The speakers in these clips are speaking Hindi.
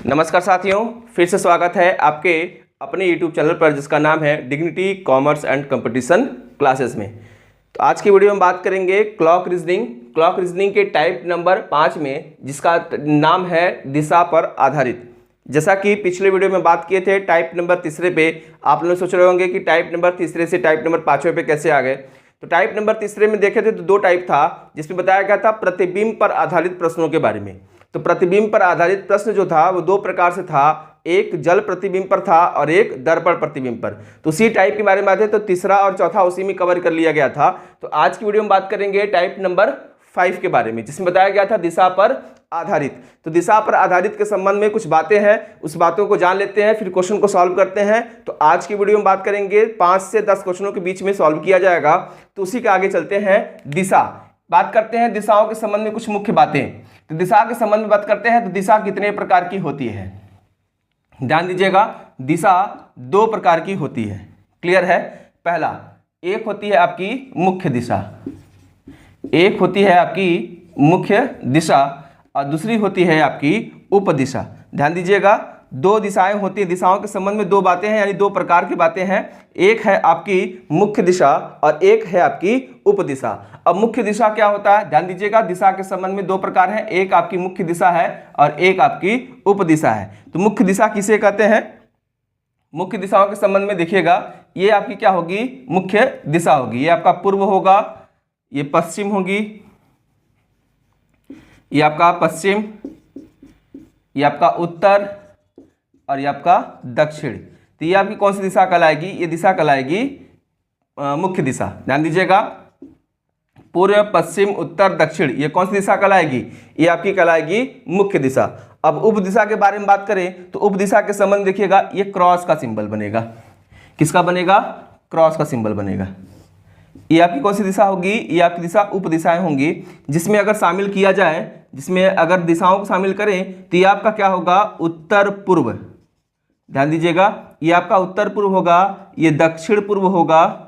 नमस्कार साथियों, फिर से स्वागत है आपके अपने YouTube चैनल पर जिसका नाम है dignity commerce and competition classes में। तो आज की वीडियो में बात करेंगे क्लॉक रीजनिंग के टाइप नंबर 5 में, जिसका नाम है दिशा पर आधारित। जैसा कि पिछले वीडियो में बात किए थे टाइप नंबर तीसरे पे, आप लोग सोच रहे होंगे कि टाइप नंबर तीसरे से टाइप नंबर 5वें पे कैसे आ गए। तो टाइप नंबर तीसरे में देखे थे तो दो टाइप था, जिसमें बताया गया था प्रतिबिंब पर आधारित प्रश्नों के बारे में। तो प्रतिबिंब पर आधारित प्रश्न जो था वो दो प्रकार से था, एक जल प्रतिबिंब पर था और एक दर्पण प्रतिबिंब पर। तो उसी टाइप के बारे में आते तो तीसरा और चौथा उसी में कवर कर लिया गया था। तो आज की वीडियो में बात करेंगे टाइप नंबर 5 के बारे में, जिसमें बताया गया था दिशा पर आधारित। तो दिशा पर आधारित के संबंध में कुछ बातें हैं, उस बातों को जान लेते हैं, फिर क्वेश्चन को सॉल्व करते हैं। तो आज की वीडियो में बात करेंगे 5 से 10 क्वेश्चनों के बीच में सॉल्व किया जाएगा। तो उसी के आगे चलते हैं। दिशा, बात करते हैं दिशाओं के संबंध में कुछ मुख्य बातें। तो दिशा के संबंध में बात करते हैं तो दिशा कितने प्रकार की होती है, ध्यान दीजिएगा। दिशा दो प्रकार की होती है, क्लियर है। पहला, एक होती है आपकी मुख्य दिशा, एक होती है आपकी मुख्य दिशा और दूसरी होती है आपकी उपदिशा। ध्यान दीजिएगा, दो दिशाएं होती हैं। दिशाओं के संबंध में दो बातें हैं, यानी दो प्रकार की बातें हैं। एक है आपकी मुख्य दिशा और एक है आपकी उपदिशा। अब मुख्य दिशा क्या होता है, ध्यान दीजिएगा। दिशा के संबंध में दो प्रकार हैं, एक आपकी मुख्य दिशा है और एक आपकी उपदिशा है। तो मुख्य दिशा किसे कहते हैं? मुख्य दिशाओं के संबंध में देखिएगा, ये आपकी क्या होगी, मुख्य दिशा होगी। ये आपका पूर्व होगा, ये पश्चिम होगी, ये आपका पश्चिम, ये आपका उत्तर और ये आपका दक्षिण। तो ये आपकी कौन सी दिशा कहलाएगी? ये दिशा कहलाएगी मुख्य दिशा। ध्यान दीजिएगा, पूर्व पश्चिम उत्तर दक्षिण, ये कौन सी दिशा कहलाएगी? ये आपकी कहलाएगी मुख्य दिशा। अब उपदिशा के बारे में बात करें तो उपदिशा के संबंध देखिएगा, ये क्रॉस का सिंबल बनेगा। किसका बनेगा? क्रॉस का सिंबल बनेगा। ये आपकी कौन सी दिशा होगी? ये आपकी दिशा उपदिशाएं होंगी, जिसमें अगर शामिल किया जाए, जिसमें अगर दिशाओं को शामिल करें तो ये आपका क्या होगा? उत्तर पूर्व। ध्यान दीजिएगा, ये आपका उत्तर पूर्व होगा, ये दक्षिण पूर्व होगा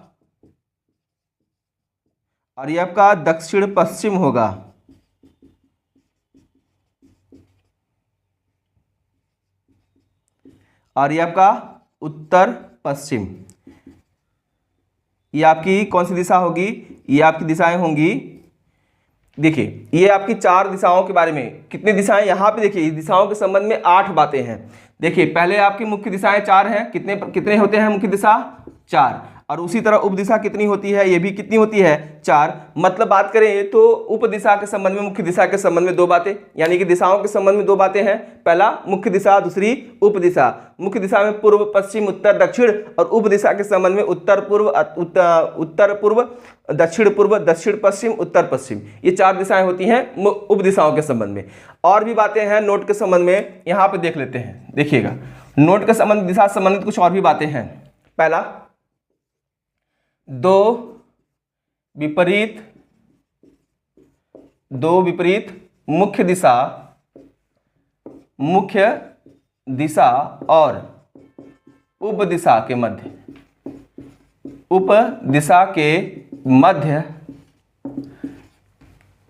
और ये आपका दक्षिण पश्चिम होगा। और ये आपका उत्तर पश्चिम। ये आपकी कौन सी दिशा होगी? ये आपकी दिशाएं होंगी। देखिए, ये आपकी चार दिशाओं के बारे में, कितनी दिशाएं यहाँ पे देखिए, इस दिशाओं के संबंध में 8 बातें हैं। देखिए, पहले आपकी मुख्य दिशाएं 4 हैं। कितने कितने होते हैं मुख्य दिशा? 4। और उसी तरह उपदिशा कितनी होती है? ये भी कितनी होती है? 4। मतलब बात करें तो उपदिशा के संबंध में मुख्य दिशा के संबंध में 2 बातें, यानी कि दिशाओं के संबंध में 2 बातें हैं। पहला मुख्य दिशा, दूसरी उपदिशा। मुख्य दिशा में पूर्व पश्चिम उत्तर दक्षिण और उपदिशा के संबंध में उत्तर पूर्व दक्षिण पूर्व दक्षिण पश्चिम उत्तर पश्चिम, ये 4 दिशाएं होती हैं उपदिशाओं के संबंध में। और भी बातें हैं नोट के संबंध में, यहाँ पे देख लेते हैं। देखिएगा, नोट के संबंध दिशा संबंधित कुछ और भी बातें हैं। पहला, दो विपरीत मुख्य दिशा और उपदिशा के मध्य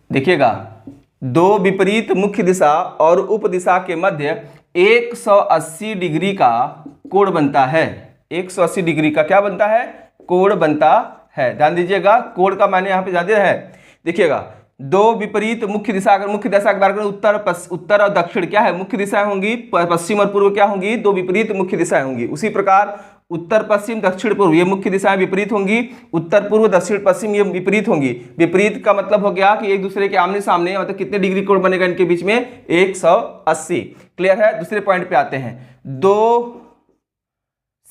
देखिएगा, दो विपरीत मुख्य दिशा और उपदिशा के मध्य 180 डिग्री का कोण बनता है। 180 डिग्री का क्या बनता है? कोण बनता है। ध्यान दीजिएगा, कोण का मायने यहाँ पे ज्यादा है। देखिएगा, दो विपरीत मुख्य दिशा, अगर मुख्य दिशा की बात करें, उत्तर और दक्षिण क्या है? मुख्य दिशाएं होंगी। पश्चिम और पूर्व क्या होंगी? दो विपरीत मुख्य दिशाएं होंगी। उसी प्रकार उत्तर पश्चिम दक्षिण पूर्व, ये मुख्य दिशाएं विपरीत होंगी। उत्तर पूर्व दक्षिण पश्चिम, ये विपरीत होंगी। विपरीत का मतलब हो गया कि एक दूसरे के आमने सामने, मतलब कितने डिग्री कोण बनेगा इनके बीच में? 180। क्लियर है। दूसरे पॉइंट पे आते हैं। दो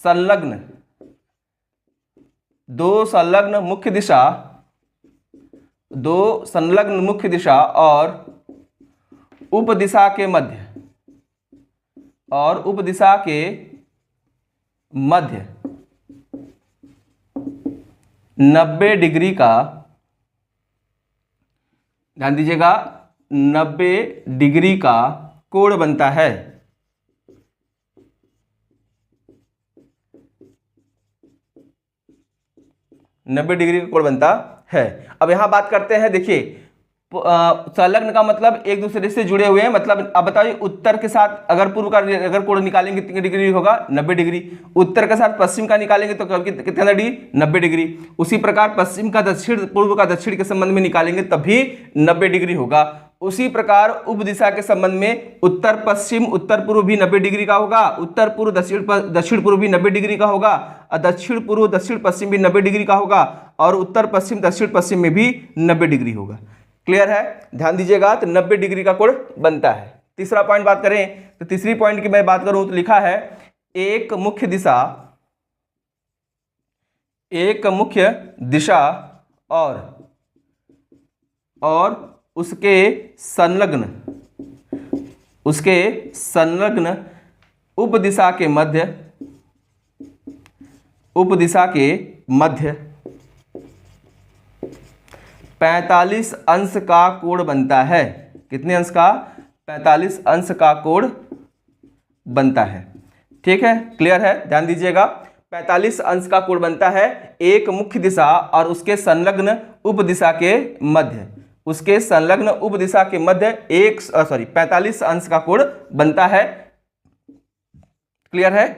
संलग्न मुख्य दिशा और उपदिशा के मध्य 90 डिग्री का, ध्यान दीजिएगा, 90 डिग्री का कोण बनता है। 90 डिग्री का कोण बनता है। अब यहां बात करते हैं, देखिए संलग्न का मतलब एक दूसरे से जुड़े हुए हैं, मतलब अब बताइए उत्तर के साथ अगर पूर्व का अगर कोण निकालेंगे कितनी डिग्री होगा, 90 डिग्री। उत्तर के साथ पश्चिम का निकालेंगे तो कितना डिग्री, 90 डिग्री। उसी प्रकार पश्चिम का दक्षिण, पूर्व का दक्षिण के संबंध में निकालेंगे तब भी 90 डिग्री होगा। उसी प्रकार उप दिशा के संबंध में उत्तर पश्चिम उत्तर पूर्व भी 90 डिग्री का होगा, उत्तर पूर्व दक्षिण पूर्व भी 90 डिग्री का होगा, और दक्षिण पूर्व दक्षिण पश्चिम भी 90 डिग्री का होगा, और उत्तर पश्चिम दक्षिण पश्चिम में भी 90 डिग्री होगा। क्लियर है, ध्यान दीजिएगा। तो 90 डिग्री का कोण बनता है। तीसरा पॉइंट बात करें तो तीसरी पॉइंट की मैं बात करूं तो लिखा है एक मुख्य दिशा और उसके संलग्न उप दिशा के मध्य 45 अंश का कोण बनता है। कितने अंश का, 45 अंश का कोण बनता है। ठीक है, क्लियर है, ध्यान दीजिएगा। 45 अंश का कोण बनता है एक मुख्य दिशा और उसके संलग्न उप दिशा के मध्य, 45 अंश का कोण बनता है। क्लियर है।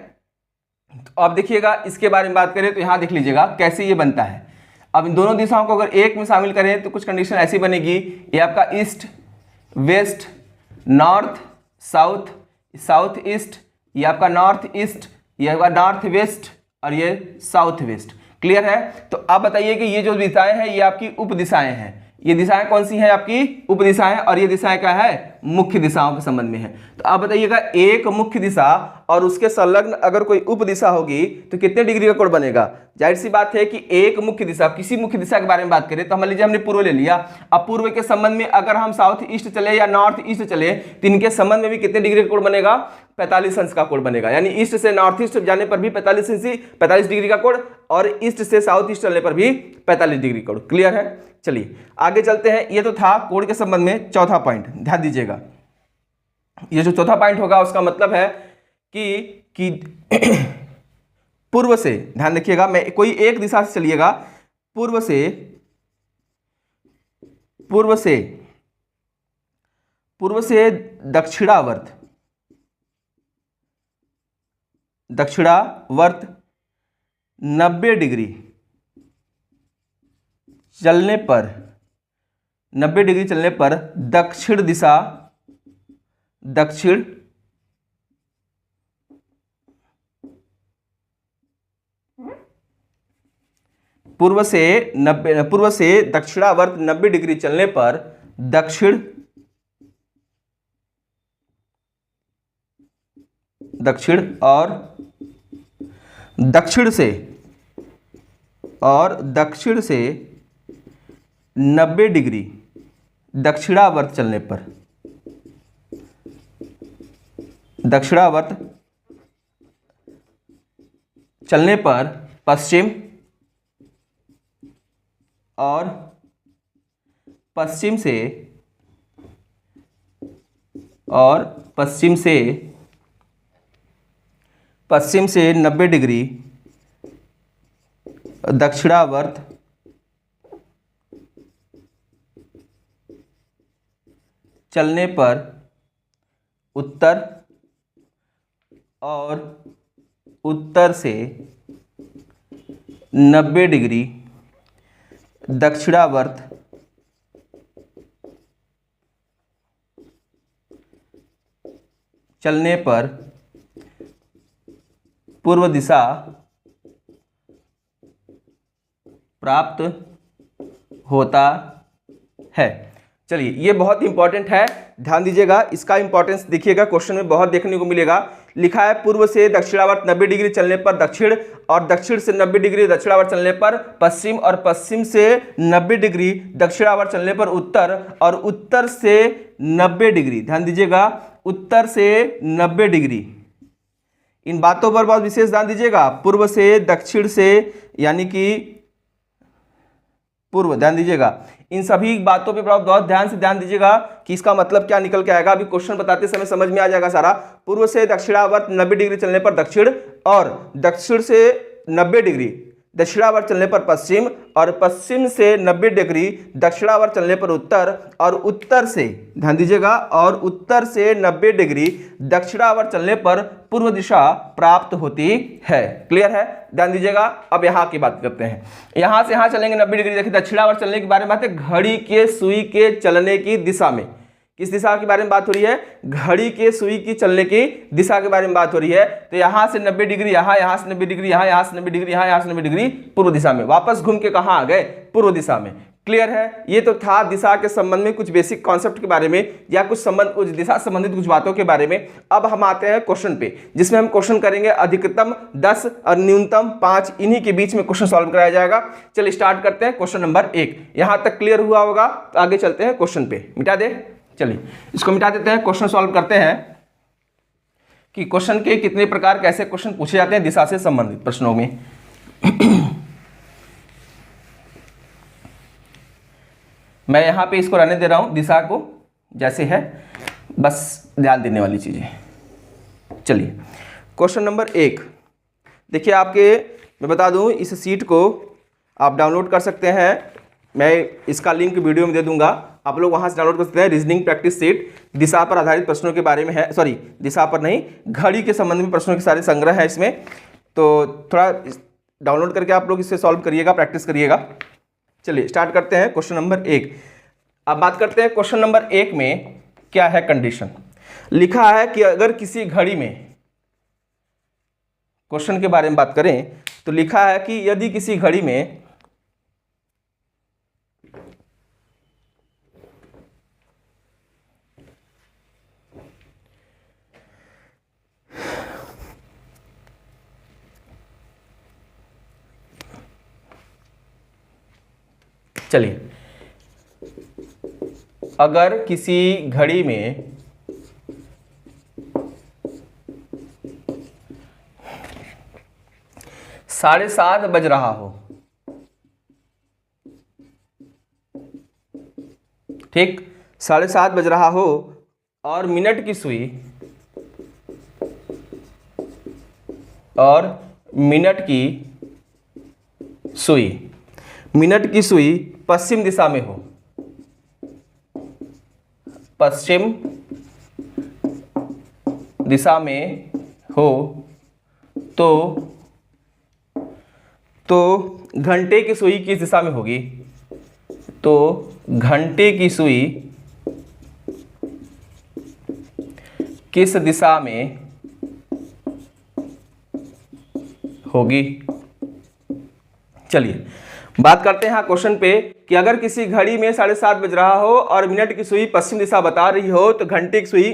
तो अब देखिएगा इसके बारे में बात करें तो यहां देख लीजिएगा कैसे ये बनता है। अब इन दोनों दिशाओं को अगर एक में शामिल करें तो कुछ कंडीशन ऐसी बनेगी, ये आपका east west, north south, south east, ये आपका नॉर्थ ईस्ट, ये आपका नॉर्थ वेस्ट, और ये साउथ वेस्ट। क्लियर है। तो आप बताइए कि ये जो दिशाएं हैं ये आपकी उप दिशाएं हैं। ये दिशाएं कौन सी हैं, आपकी उप दिशाएं, और ये दिशाएं क्या है, मुख्य दिशाओं के संबंध में है। तो आप बताइएगा एक मुख्य दिशा और उसके संलग्न अगर कोई उप दिशा होगी तो कितने डिग्री का कोण बनेगा। जाहिर सी बात है कि एक मुख्य दिशा, किसी मुख्य दिशा के बारे में बात करें तो मान लीजिए हमने पूर्व ले लिया, अब पूर्व के संबंध में अगर हम साउथ ईस्ट चले या नॉर्थ ईस्ट चले तो इनके संबंध में भी कितने डिग्री का कोण बनेगा, 45 अंश का कोण बनेगा। यानी ईस्ट से नॉर्थ ईस्ट जाने पर भी 45 डिग्री का कोण, और ईस्ट से साउथ ईस्ट चलने पर भी 45 डिग्री कोण। क्लियर है। चलिए आगे चलते हैं। ये तो था कोण के संबंध में चौथा पॉइंट, ध्यान दीजिएगा। ये जो चौथा पॉइंट होगा उसका मतलब है कि पूर्व से, ध्यान रखिएगा, मैं कोई एक दिशा से चलिएगा, पूर्व से दक्षिणावर्त 90 डिग्री चलने पर, 90 डिग्री चलने पर दक्षिण दिशा, पूर्व से दक्षिणावर्त 90 डिग्री चलने पर दक्षिण और दक्षिण से 90 डिग्री दक्षिणावर्त चलने पर, पश्चिम और पश्चिम से 90 डिग्री दक्षिणावर्त चलने पर उत्तर और उत्तर से 90 डिग्री दक्षिणावर्त चलने पर पूर्व दिशा प्राप्त होता है। चलिए ये बहुत इंपॉर्टेंट है, ध्यान दीजिएगा। इसका इंपॉर्टेंस देखिएगा, क्वेश्चन में बहुत देखने को मिलेगा। लिखा है पूर्व से दक्षिणावर्त 90 डिग्री चलने पर दक्षिण, और दक्षिण से 90 डिग्री दक्षिणावर्त चलने पर पश्चिम, और पश्चिम से 90 डिग्री दक्षिणावर्त चलने पर उत्तर, और उत्तर से 90 डिग्री, ध्यान दीजिएगा, उत्तर से 90 डिग्री। इन बातों पर बहुत विशेष ध्यान दीजिएगा। पूर्व से दक्षिण से, यानी कि पूर्व, ध्यान दीजिएगा। इन सभी बातों पे बहुत ध्यान से ध्यान दीजिएगा कि इसका मतलब क्या निकल के आएगा। अभी क्वेश्चन बताते समय समझ में आ जाएगा सारा। पूर्व से दक्षिणावर्त 90 डिग्री चलने पर दक्षिण, और दक्षिण से 90 डिग्री दक्षिणावर्त चलने पर पश्चिम, और पश्चिम से 90 डिग्री दक्षिणावर्त चलने पर उत्तर, और उत्तर से, ध्यान दीजिएगा, और उत्तर से 90 डिग्री दक्षिणावर्त चलने पर पूर्व दिशा प्राप्त होती है। क्लियर है? ध्यान दीजिएगा। अब यहाँ की बात करते हैं। यहाँ से यहाँ चलेंगे 90 डिग्री, देखिए दक्षिणावर्त चलने के बारे में बात है, घड़ी के सुई के चलने की दिशा में। किस दिशा के बारे में बात हो रही है? घड़ी के सुई की चलने की दिशा के बारे में बात हो रही है। तो यहाँ से 90 डिग्री यहाँ, यहाँ से 90 डिग्री यहाँ, यहाँ से 90 डिग्री यहाँ, यहाँ से 90 डिग्री पूर्व दिशा में, वापस घूम के कहाँ आ गए? पूर्व दिशा में। क्लियर है? ये तो था दिशा के संबंध में कुछ बेसिक कॉन्सेप्ट के बारे में, या कुछ दिशा संबंधित कुछ बातों के बारे में। अब हम आते हैं क्वेश्चन पे, जिसमें हम क्वेश्चन करेंगे अधिकतम 10 और न्यूनतम 5, इन्हीं के बीच में क्वेश्चन सॉल्व कराया जाएगा। चलिए स्टार्ट करते हैं। क्वेश्चन नंबर 1 यहाँ तक क्लियर हुआ होगा, तो आगे चलते हैं क्वेश्चन पे। मिटा दे, चलिए इसको मिटा देते हैं। क्वेश्चन सॉल्व करते हैं कि क्वेश्चन के कितने प्रकार, कैसे क्वेश्चन पूछे जाते हैं दिशा से संबंधित प्रश्नों में। मैं यहां पे इसको रहने दे रहा हूं, दिशा को जैसे है, बस ध्यान देने वाली चीजें। चलिए क्वेश्चन नंबर 1 देखिए, आपके मैं बता दूं, इस सीट को आप डाउनलोड कर सकते हैं। मैं इसका लिंक वीडियो में दे दूंगा, आप लोग वहां से डाउनलोड कर सकते हैं। रीजनिंग प्रैक्टिस सीट दिशा पर आधारित प्रश्नों के बारे में है, सॉरी दिशा पर नहीं, घड़ी के संबंध में प्रश्नों के सारे संग्रह है इसमें। तो थोड़ा डाउनलोड करके आप लोग इससे सॉल्व करिएगा, प्रैक्टिस करिएगा। चलिए स्टार्ट करते हैं क्वेश्चन नंबर 1। अब बात करते हैं क्वेश्चन नंबर 1 में क्या है कंडीशन। लिखा है कि अगर किसी घड़ी में, क्वेश्चन के बारे में बात करें तो लिखा है कि यदि किसी घड़ी में चलिए अगर किसी घड़ी में 7:30 बज रहा हो, ठीक, 7:30 बज रहा हो, और मिनट की सुई, और मिनट की सुई पश्चिम दिशा में हो, पश्चिम दिशा में हो, तो घंटे की सुई किस दिशा में होगी? तो घंटे की सुई किस दिशा में होगी? चलिए बात करते हैं यहाँ क्वेश्चन पे कि अगर किसी घड़ी में 7:30 बज रहा हो और मिनट की सुई पश्चिम दिशा बता रही हो, तो घंटे की सुई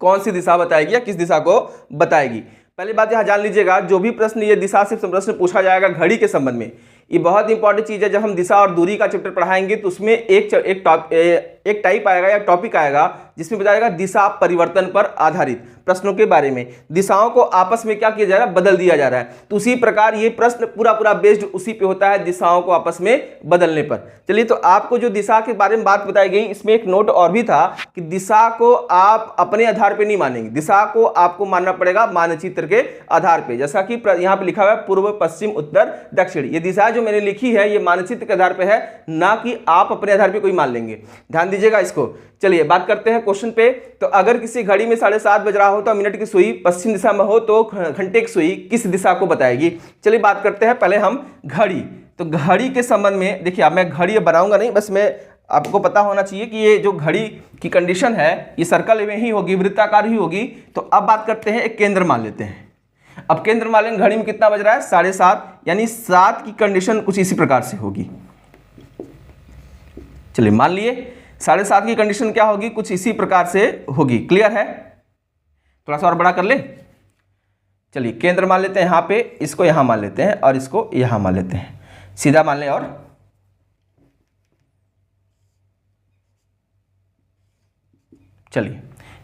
कौन सी दिशा बताएगी या किस दिशा को बताएगी? पहली बात यहाँ जान लीजिएगा, जो भी प्रश्न ये दिशा से प्रश्न पूछा जाएगा घड़ी के संबंध में, ये बहुत इंपॉर्टेंट चीज़ है। जब हम दिशा और दूरी का चैप्टर पढ़ाएंगे तो उसमें एक टाइप आएगा या टॉपिक आएगा जिसमें बताएगा दिशा परिवर्तन पर आधारित प्रश्नों के बारे में। दिशाओं को आपस में क्या किया जा रहा है? बदल दिया जा रहा है। तो उसी प्रकार ये प्रश्न पूरा बेस्ड उसी पे होता है, दिशाओं को आपस में बदलने पर। चलिए, तो आपको जो दिशा के बारे में बात बताई गई, इसमें एक नोट और भी था कि दिशा को आप अपने आधार पर नहीं मानेंगे, दिशा को आपको मानना पड़ेगा मानचित्र के आधार पर। जैसा कि यहाँ पे लिखा हुआ है पूर्व, पश्चिम, उत्तर, दक्षिण। ये दिशा जो मैंने लिखी है ये मानचित्र के आधार पर है, ना कि आप अपने आधार पर कोई मान लेंगे। ध्यान दीजिएगा इसको। चलिए बात करते हैं क्वेश्चन पे। तो अगर किसी घड़ी में 7:30 बज रहा हो तो मिनट की सुई पश्चिम दिशा में हो, तो घंटे की सुई किस दिशा को बताएगी? चलिए बात करते हैं पहले हम घड़ी। तो घड़ी के संबंध में देखिए, अब मैं घड़ी बनाऊंगा नहीं, बस मैं आपको पता होना चाहिए कि ये जो घड़ी की कंडीशन है ये सर्कल में ही होगी, वृत्ताकार ही होगी। तो अब बात करते हैं, एक केंद्र मान लेते हैं। अब केंद्र मान लेंगे, घड़ी में कितना बज रहा है? 7:30, यानी 7 की कंडीशन कुछ इसी प्रकार से होगी। चलिए मान लिए 7:30 की कंडीशन क्या होगी? कुछ इसी प्रकार से होगी। क्लियर है? थोड़ा सा और बड़ा कर ले। चलिए केंद्र मान लेते हैं यहाँ पे, इसको यहाँ मान लेते हैं और इसको यहाँ मान लेते हैं, सीधा मान लें। और चलिए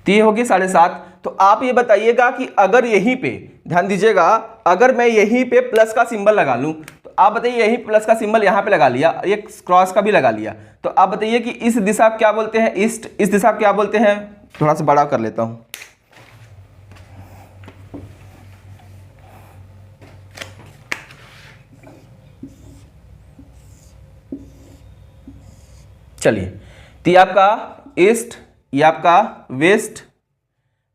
तो ये होगी 7:30। तो आप ये बताइएगा कि अगर यहीं पे, ध्यान दीजिएगा, अगर मैं यहीं पे प्लस का सिंबल लगा लूं, तो आप बताइए, यही प्लस का सिंबल यहाँ पे लगा लिया, एक क्रॉस का भी लगा लिया, तो आप बताइए कि इस दिशा क्या बोलते हैं? ईस्ट। इस दिशा क्या बोलते हैं? थोड़ा सा बड़ा कर लेता हूं। चलिए, तो ये आपका ईस्ट, ये आपका वेस्ट,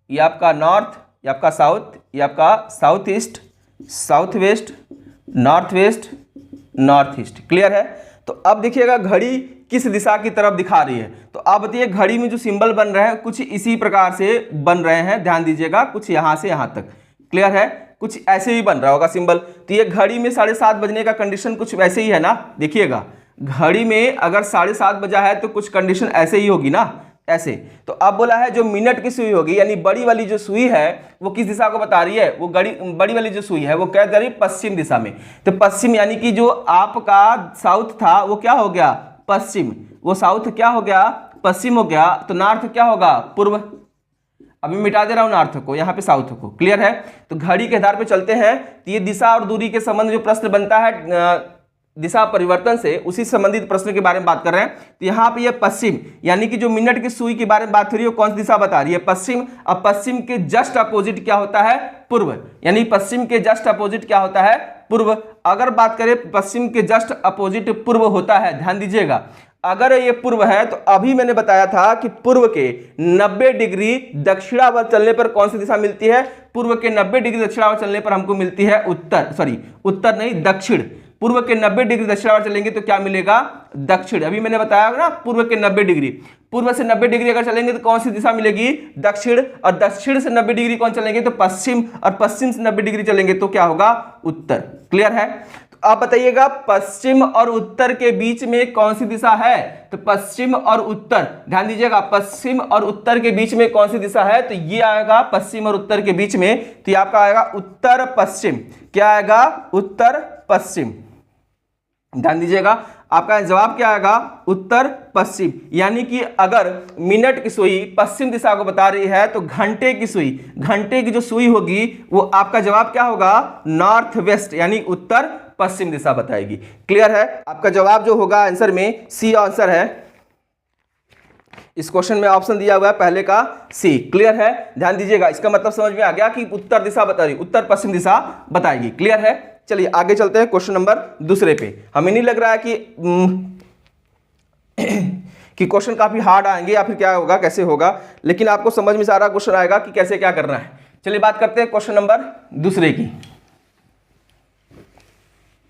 ये आपका नॉर्थ, ये आपका साउथ, ये आपका south east, south west, north west, north east. Clear है? तो अब देखिएगा घड़ी किस दिशा की तरफ दिखा रही है। तो आप बताइए घड़ी में जो सिंबल बन रहे हैं कुछ इसी प्रकार से बन रहे हैं, ध्यान दीजिएगा, कुछ यहाँ से यहाँ तक। क्लियर है? कुछ ऐसे ही बन रहा होगा सिंबल। तो ये घड़ी में 7:30 बजने का कंडीशन कुछ वैसे ही है ना। देखिएगा घड़ी में अगर 7:30 बजा है तो कुछ कंडीशन ऐसे ही होगी ना, ऐसे। तो अब बोला है जो मिनट की सुई होगी, यानी बड़ी वाली जो सुई है वो किस दिशा को बता रही है, वो बड़ी वाली जो सुई है वो क्या बता रही है, पश्चिम दिशा में। तो पश्चिम यानी कि जो आपका साउथ था वो क्या हो गया, पश्चिम। वो साउथ क्या हो गया, पश्चिम हो गया। तो नॉर्थ क्या होगा, पूर्व। अभी मिटा दे रहा हूं नॉर्थ को, यहाँ पे साउथ को। क्लियर है? तो घड़ी के आधार पे चलते हैं। तो ये दिशा और दूरी के संबंध जो प्रश्न बनता है दिशा परिवर्तन से, उसी संबंधित प्रश्न के बारे में बात कर रहे हैं। तो यहाँ पे ये पश्चिम यानी कि जो मिनट की सुई के बारे में बात हो रही है, कौन सी दिशा बता रही है, पश्चिम। अब पश्चिम के जस्ट अपोजिट क्या होता है, पूर्व। यानी पश्चिम के जस्ट अपोजिट क्या होता है, पूर्व। अगर बात करें पश्चिम के जस्ट अपोजिट पूर्व होता है, ध्यान दीजिएगा। अगर ये पूर्व है तो अभी मैंने बताया था कि पूर्व के 90 डिग्री दक्षिणावर्त चलने पर कौन सी दिशा मिलती है, पूर्व के 90 डिग्री दक्षिणावर्त चलने पर हमको मिलती है उत्तर, सॉरी उत्तर नहीं दक्षिण। पूर्व के 90 डिग्री दक्षिणावर्त चलेंगे तो क्या मिलेगा, दक्षिण। अभी मैंने बताया ना पूर्व के 90 डिग्री, पूर्व से 90 डिग्री अगर चलेंगे तो कौन सी दिशा मिलेगी, दक्षिण। और दक्षिण से 90 डिग्री कौन चलेंगे तो पश्चिम, और पश्चिम से 90 डिग्री चलेंगे तो क्या होगा, उत्तर। क्लियर है? तो आप बताइएगा पश्चिम और उत्तर के बीच में कौन सी दिशा है, तो पश्चिम और उत्तर, ध्यान दीजिएगा, पश्चिम और उत्तर के बीच में कौन सी दिशा है, तो ये आएगा पश्चिम और उत्तर के बीच में। तो ये आपका आएगा उत्तर पश्चिम। क्या आएगा, उत्तर पश्चिम। ध्यान दीजिएगा आपका जवाब क्या आएगा, उत्तर पश्चिम। यानी कि अगर मिनट की सुई पश्चिम दिशा को बता रही है तो घंटे की सुई, घंटे की जो सुई होगी वो आपका जवाब क्या होगा, नॉर्थ वेस्ट, यानी उत्तर पश्चिम दिशा बताएगी। क्लियर है? आपका जवाब जो होगा आंसर में सी आंसर है। इस क्वेश्चन में ऑप्शन दिया हुआ है पहले का सी। क्लियर है? ध्यान दीजिएगा, इसका मतलब समझ में आ गया कि उत्तर दिशा बता रही, उत्तर पश्चिम दिशा बताएगी। क्लियर है? चलिए आगे चलते हैं क्वेश्चन नंबर दूसरे पे। हमें नहीं लग रहा है कि क्वेश्चन काफी हार्ड आएंगे या फिर क्या होगा, कैसे होगा, लेकिन आपको समझ में सारा क्वेश्चन आएगा कि कैसे क्या करना है। चलिए बात करते हैं क्वेश्चन नंबर दूसरे की।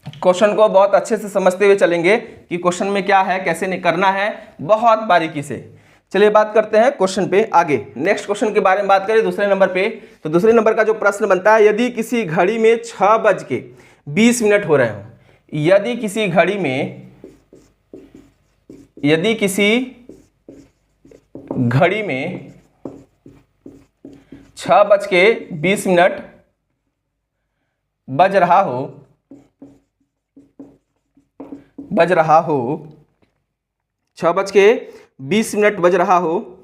क्वेश्चन को बहुत अच्छे से समझते हुए चलेंगे कि क्वेश्चन में क्या है, कैसे करना है, बहुत बारीकी से। चलिए बात करते हैं क्वेश्चन पे आगे। नेक्स्ट क्वेश्चन के बारे में बात करें दूसरे नंबर पे। तो दूसरे नंबर का जो प्रश्न बनता है, यदि किसी घड़ी में 6:20 हो रहे हो, यदि किसी घड़ी में 6:20 बज रहा हो 6:20 बज रहा हो,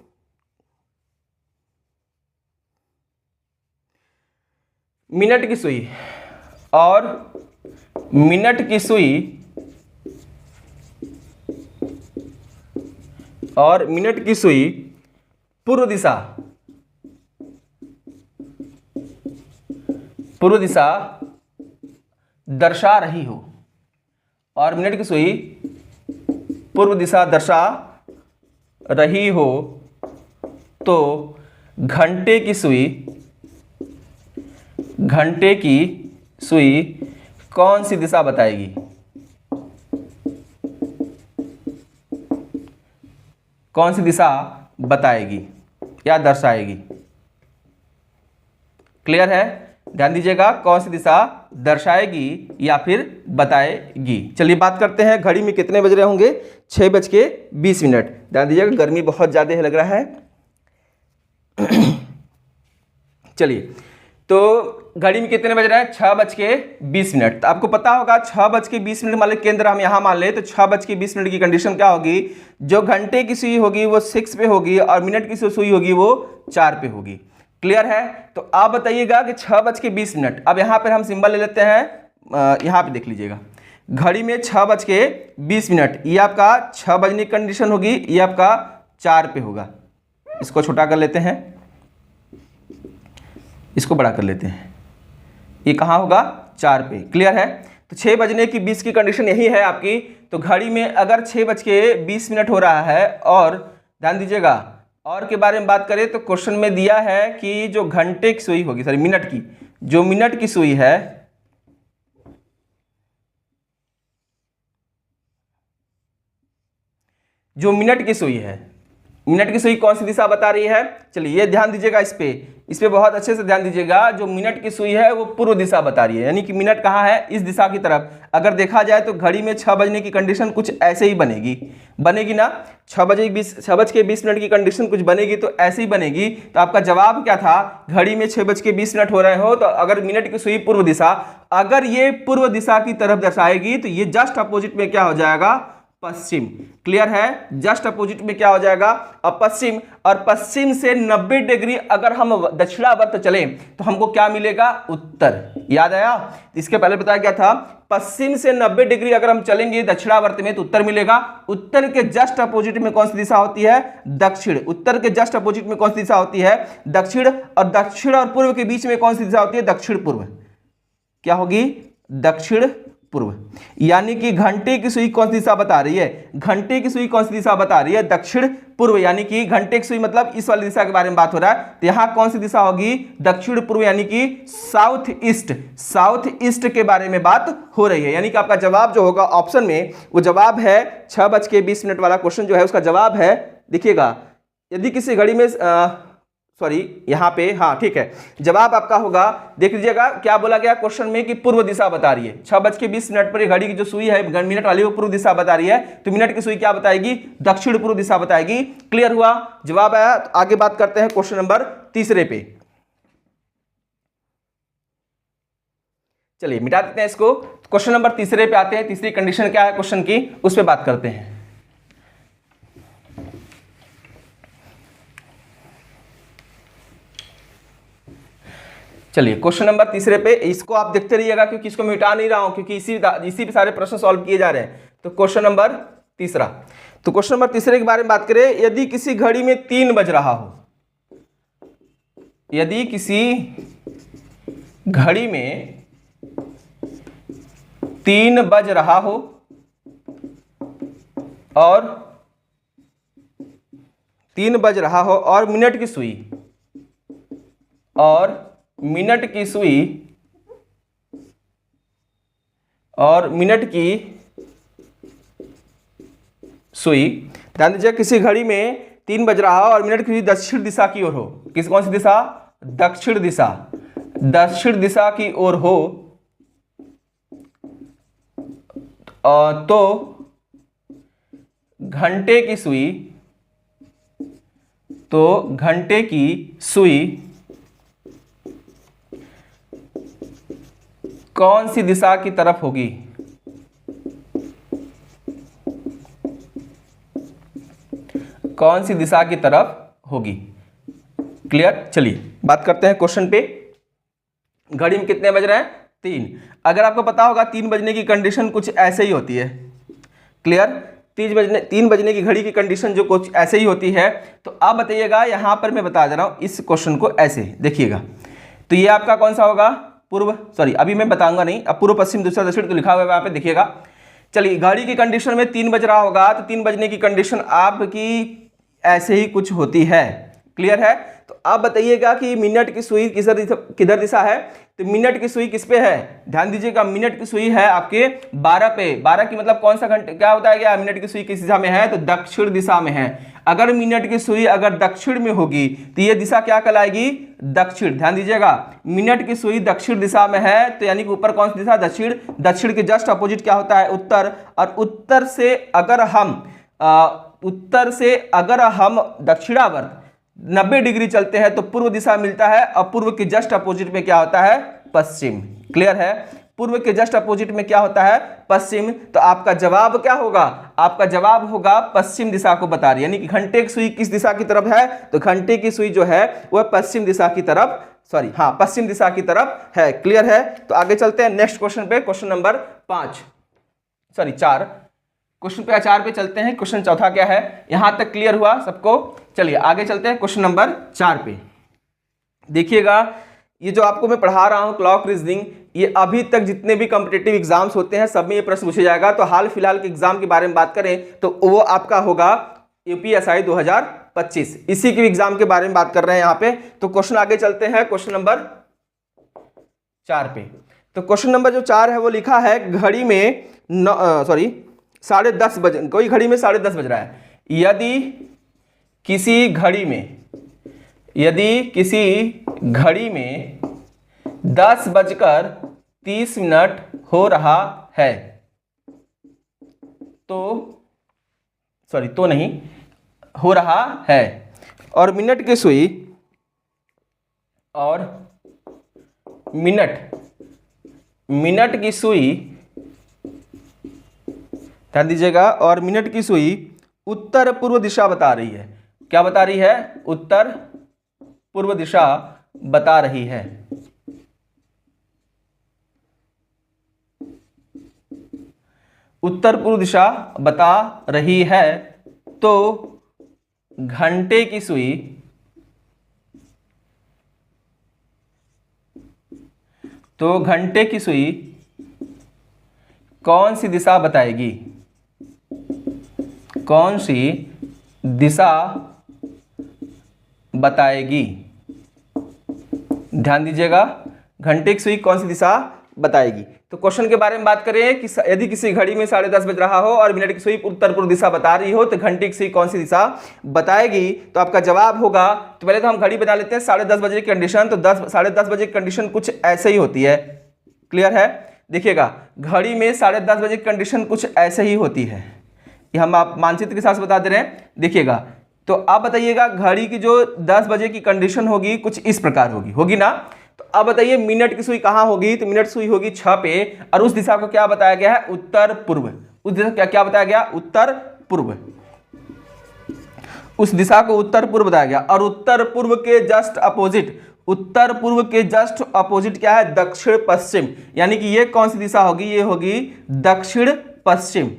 मिनट की सुई और मिनट की सुई पूर्व दिशा दर्शा रही हो, और मिनट की सुई पूर्व दिशा दर्शा रही हो, तो घंटे की सुई कौन सी दिशा बताएगी, कौन सी दिशा बताएगी या दर्शाएगी। क्लियर है? ध्यान दीजिएगा, कौन सी दिशा दर्शाएगी या फिर बताएगी। चलिए बात करते हैं घड़ी में कितने बज रहे होंगे, 6:20। ध्यान दीजिएगा, गर्मी बहुत ज़्यादा लग रहा है। चलिए, तो घड़ी में कितने बज रहा है, 6:20। तो आपको पता होगा 6:20 मान लीजिए केंद्र हम यहाँ मान ले, तो 6:20 की कंडीशन क्या होगी, जो घंटे की सुई होगी वो 6 पे होगी और मिनट की सुई होगी वो 4 पे होगी। क्लियर है? तो आप बताइएगा कि 6:20। अब यहाँ पर हम सिंबल ले लेते हैं, यहाँ पे देख लीजिएगा, घड़ी में 6:20, ये आपका 6 बजने की कंडीशन होगी, ये आपका 4 पे होगा। इसको छोटा कर लेते हैं, इसको बड़ा कर लेते हैं, ये कहाँ होगा, 4 पे। क्लियर है? तो 6:20 की कंडीशन यही है आपकी। तो घड़ी में अगर 6:20 हो रहा है, और ध्यान दीजिएगा, और के बारे में बात करें तो क्वेश्चन में दिया है कि जो घंटे की सुई होगी, सॉरी मिनट की, जो मिनट की सुई है, जो मिनट की सुई है, मिनट की सुई कौन सी दिशा बता रही है? चलिए ये ध्यान दीजिएगा, इस पे बहुत अच्छे से ध्यान दीजिएगा। जो मिनट की सुई है वो पूर्व दिशा बता रही है, यानी कि मिनट कहाँ है? इस दिशा की तरफ। अगर देखा जाए तो घड़ी में 6 बजने की कंडीशन कुछ ऐसे ही बनेगी ना, 6:20 की कंडीशन कुछ बनेगी तो ऐसे ही बनेगी। तो आपका जवाब क्या था? घड़ी में 6:20 हो रहे हो तो अगर मिनट की सुई पूर्व दिशा, अगर ये पूर्व दिशा की तरफ दर्शाएगी तो ये जस्ट अपोजिट में क्या हो जाएगा? पश्चिम। क्लियर है? जस्ट अपोजिट में क्या हो जाएगा? अब पश्चिम, और पश्चिम से 90 डिग्री अगर हम दक्षिणावर्त चले तो हमको क्या मिलेगा? उत्तर। याद आया? इसके पहले बताया क्या था? पश्चिम से 90 डिग्री अगर हम चलेंगे दक्षिणावर्त में तो उत्तर मिलेगा। उत्तर के जस्ट अपोजिट में कौन सी दिशा होती है? दक्षिण। उत्तर के जस्ट अपोजिट में कौन सी दिशा होती है? दक्षिण। और दक्षिण और पूर्व के बीच में कौन सी दिशा होती है? दक्षिण पूर्व। क्या होगी? दक्षिण पूर्व। यानी कि घंटे की सुई कौन सी दिशा बता रही है? घंटे की सुई कौन सी दिशा बता रही है? दक्षिण पूर्व। यानी कि घंटे की सुई मतलब इस वाली दिशा के बारे में बात हो रहा है, तो यहां कौन सी दिशा होगी? दक्षिण पूर्व, यानी कि साउथ ईस्ट। साउथ ईस्ट के बारे में बात हो रही है। यानी कि आपका जवाब जो होगा ऑप्शन में, वो जवाब है 6:20 वाला क्वेश्चन जो है उसका जवाब है, देखिएगा, यदि किसी घड़ी में सॉरी यहाँ पे, हाँ ठीक है, जवाब आपका होगा, देख लीजिएगा क्या बोला गया क्वेश्चन में कि पूर्व दिशा बता रही है। 6:20 पर घड़ी की जो सुई है मिनट वाली वो पूर्व दिशा बता रही है, तो मिनट की सुई क्या बताएगी? दक्षिण पूर्व दिशा बताएगी। क्लियर हुआ? जवाब आया। तो आगे बात करते हैं क्वेश्चन नंबर 3 पे। चलिए मिटा देते हैं इसको। क्वेश्चन नंबर 3 पे आते हैं। तीसरी कंडीशन क्या है क्वेश्चन की, उस पर बात करते हैं। चलिए क्वेश्चन नंबर 3 पे, इसको आप देखते रहिएगा क्योंकि इसको मिटा नहीं रहा हूं, क्योंकि इसी पे सारे प्रश्न सॉल्व किए जा रहे हैं। तो क्वेश्चन नंबर 3, तो क्वेश्चन नंबर 3 के बारे में बात करें, यदि किसी घड़ी में 3 बज रहा हो, यदि किसी घड़ी में 3 बज रहा हो और 3 बज रहा हो और मिनट की सुई, और मिनट की सुई, और मिनट की सुई, ध्यान दीजिए, किसी घड़ी में 3 बज रहा हो और मिनट की सुई दक्षिण दिशा की ओर हो। किस कौन सी दिशा? दक्षिण दिशा। दक्षिण दिशा की ओर हो तो घंटे की सुई, तो घंटे की सुई कौन सी दिशा की तरफ होगी? कौन सी दिशा की तरफ होगी? क्लियर? चलिए बात करते हैं क्वेश्चन पे। घड़ी में कितने बज रहे हैं? 3। अगर आपको पता होगा 3 बजने की कंडीशन कुछ ऐसे ही होती है। क्लियर? 3 बजने की घड़ी की कंडीशन जो कुछ ऐसे ही होती है। तो अब बताइएगा, यहां पर मैं बता दे रहा हूं इस क्वेश्चन को ऐसे देखिएगा। तो ये आपका कौन सा होगा? पूर्व, सॉरी अभी मैं बताऊंगा नहीं, अब पूर्व पश्चिम दूसरा दक्षिण तो लिखा हुआ है वहां पे, देखिएगा। चलिए घड़ी की कंडीशन में 3 बज रहा होगा, तो 3 बजने की कंडीशन आपकी ऐसे ही कुछ होती है। क्लियर है? तो आप बताइएगा कि मिनट की सुई किधर दिशा है? तो मिनट की सुई किस पे है? ध्यान दीजिएगा, मिनट की सुई है आपके 12 पे। 12 की मतलब कौन सा घंटे, क्या बताया गया? मिनट की सुई किस दिशा में है? तो दक्षिण दिशा में है। अगर मिनट की सुई अगर दक्षिण में होगी तो ये दिशा क्या कहलाएगी? दक्षिण। ध्यान दीजिएगा, मिनट की सुई दक्षिण दिशा में है, तो यानी कि ऊपर कौन सी दिशा? दक्षिण। दक्षिण के जस्ट अपोजिट क्या होता है? उत्तर। और उत्तर से अगर हम दक्षिणावर्त 90 डिग्री चलते हैं तो पूर्व दिशा मिलता है, और पूर्व के जस्ट अपोजिट में क्या होता है? पश्चिम। क्लियर है? पूर्व के जस्ट अपोजिट में क्या होता है? पश्चिम। तो आपका जवाब क्या होगा? आपका जवाब होगा पश्चिम दिशा को बता रही है। यानी कि घंटे की सुई किस दिशा की तरफ है? तो घंटे की सुई जो है वह पश्चिम दिशा की तरफ, सॉरी हाँ पश्चिम दिशा की तरफ है। क्लियर है? तो आगे चलते हैं नेक्स्ट क्वेश्चन पे, क्वेश्चन नंबर 4। क्वेश्चन पे 4 पे चलते हैं। क्वेश्चन चौथा क्या है? यहां तक क्लियर हुआ सबको? चलिए आगे चलते हैं क्वेश्चन नंबर 4 पे। देखिएगा, ये जो आपको मैं पढ़ा रहा हूं क्लॉक रीजनिंग, ये अभी तक जितने भी कॉम्पिटिटिव एग्जाम्स होते हैं सब में ये प्रश्न पूछा जाएगा। तो हाल फिलहाल के एग्जाम के बारे में बात करें तो वो आपका होगा यूपीएसआई 2025, इसी के एग्जाम के बारे में बात कर रहे हैं यहाँ पे। तो क्वेश्चन आगे चलते हैं क्वेश्चन नंबर 4 पे। तो क्वेश्चन नंबर जो 4 है वो लिखा है घड़ी में 10:30 बज, कोई घड़ी में 10:30 बज रहा है। यदि किसी घड़ी में 10:30 हो रहा है हो रहा है और मिनट की सुई ध्यान दीजिएगा, और मिनट की सुई उत्तर पूर्व दिशा बता रही है। क्या बता रही है? उत्तर पूर्व दिशा बता रही है। उत्तर पूर्व दिशा बता रही है तो घंटे की सुई कौन सी दिशा बताएगी? कौन सी दिशा बताएगी? ध्यान दीजिएगा, घंटे की सुई कौन सी दिशा बताएगी। तो क्वेश्चन के बारे में बात करें कि यदि किसी घड़ी में 10:30 बज रहा हो और मिनट की सुई उत्तर पूर्व दिशा बता रही हो तो घंटे की सुई कौन सी दिशा बताएगी? तो आपका जवाब होगा, तो पहले तो हम घड़ी बना लेते हैं 10:30 बजे की कंडीशन। तो 10:30 बजे की कंडीशन कुछ ऐसे ही होती है। क्लियर है? देखिएगा, घड़ी में 10:30 बजे की कंडीशन कुछ ऐसे ही होती है। ये हम आप मानचित्र के साथ बता दे रहे हैं। देखिएगा, तो आप बताइएगा घड़ी की जो 10 बजे की कंडीशन होगी कुछ इस प्रकार होगी ना। तो अब बताइए मिनट की सुई कहाँ होगी? तो मिनट सुई होगी 6 पे, और उस दिशा को क्या बताया गया है? उत्तर पूर्व। उस दिशा क्या बताया गया? उत्तर पूर्व। उस दिशा को उत्तर पूर्व बताया गया। और उत्तर पूर्व के जस्ट अपोजिट क्या है? दक्षिण पश्चिम। यानी कि ये कौन सी दिशा होगी? ये होगी दक्षिण पश्चिम।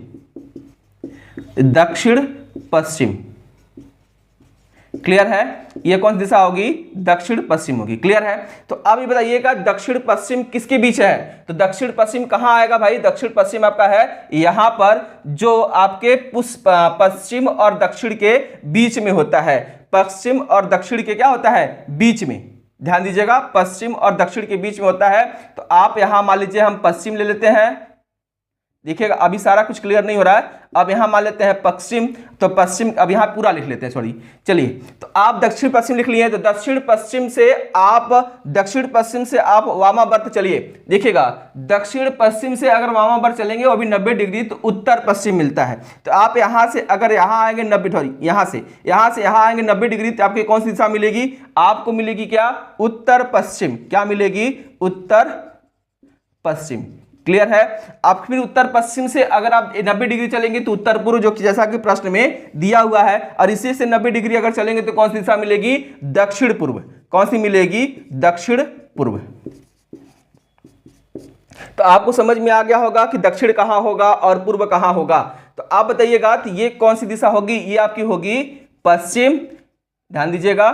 क्लियर है? ये कौन सी दिशा होगी? दक्षिण पश्चिम होगी। क्लियर है? तो अब ये बताइएगा दक्षिण पश्चिम किसके बीच है? तो दक्षिण पश्चिम कहां आएगा भाई? दक्षिण पश्चिम आपका है यहां पर, जो आपके पश्चिम और दक्षिण के बीच में होता है। पश्चिम और दक्षिण के क्या होता है? बीच में। ध्यान दीजिएगा, पश्चिम और दक्षिण के बीच में होता है। तो आप यहां मान लीजिए हम पश्चिम ले लेते हैं। देखिएगा, अभी सारा कुछ क्लियर नहीं हो रहा है। अब यहां मान लेते हैं पश्चिम, तो पश्चिम अब यहां पूरा लिख लेते हैं, सॉरी। चलिए, तो आप दक्षिण पश्चिम लिख लिए, तो दक्षिण पश्चिम से आप वामावर्त चलिए। देखिएगा, दक्षिण पश्चिम से अगर वामावर्त चलेंगे वो भी 90 डिग्री, तो उत्तर पश्चिम मिलता है। तो आप यहां से अगर यहां आएंगे 90, यहां से यहां आएंगे 90 डिग्री, तो आपकी कौन सी दिशा मिलेगी? आपको मिलेगी क्या? उत्तर पश्चिम। क्या मिलेगी? उत्तर पश्चिम। क्लियर है? आप फिर उत्तर पश्चिम से अगर आप 90 डिग्री चलेंगे तो उत्तर पूर्व, जो कि जैसा कि प्रश्न में दिया हुआ है, और इसी से 90 डिग्री अगर चलेंगे तो कौन सी दिशा मिलेगी? दक्षिण पूर्व। कौन सी मिलेगी? दक्षिण पूर्व। तो आपको समझ में आ गया होगा कि दक्षिण कहां होगा और पूर्व कहां होगा। तो आप बताइएगा, तो ये कौन सी दिशा होगी? ये आपकी होगी पश्चिम। ध्यान दीजिएगा,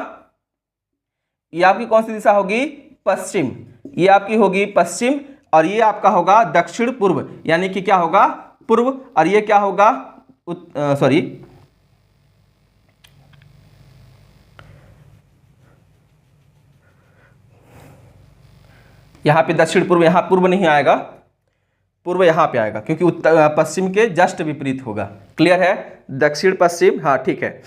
ये आपकी कौन सी दिशा होगी? पश्चिम। ये आपकी होगी पश्चिम, और ये आपका होगा दक्षिण पूर्व, यानी कि क्या होगा? पूर्व। और ये क्या होगा? यहां पे दक्षिण पूर्व, यहां पूर्व नहीं आएगा, पूर्व यहां पे आएगा, क्योंकि उत्तर पश्चिम के जस्ट विपरीत होगा। क्लियर है? दक्षिण पश्चिम, हाँ ठीक है।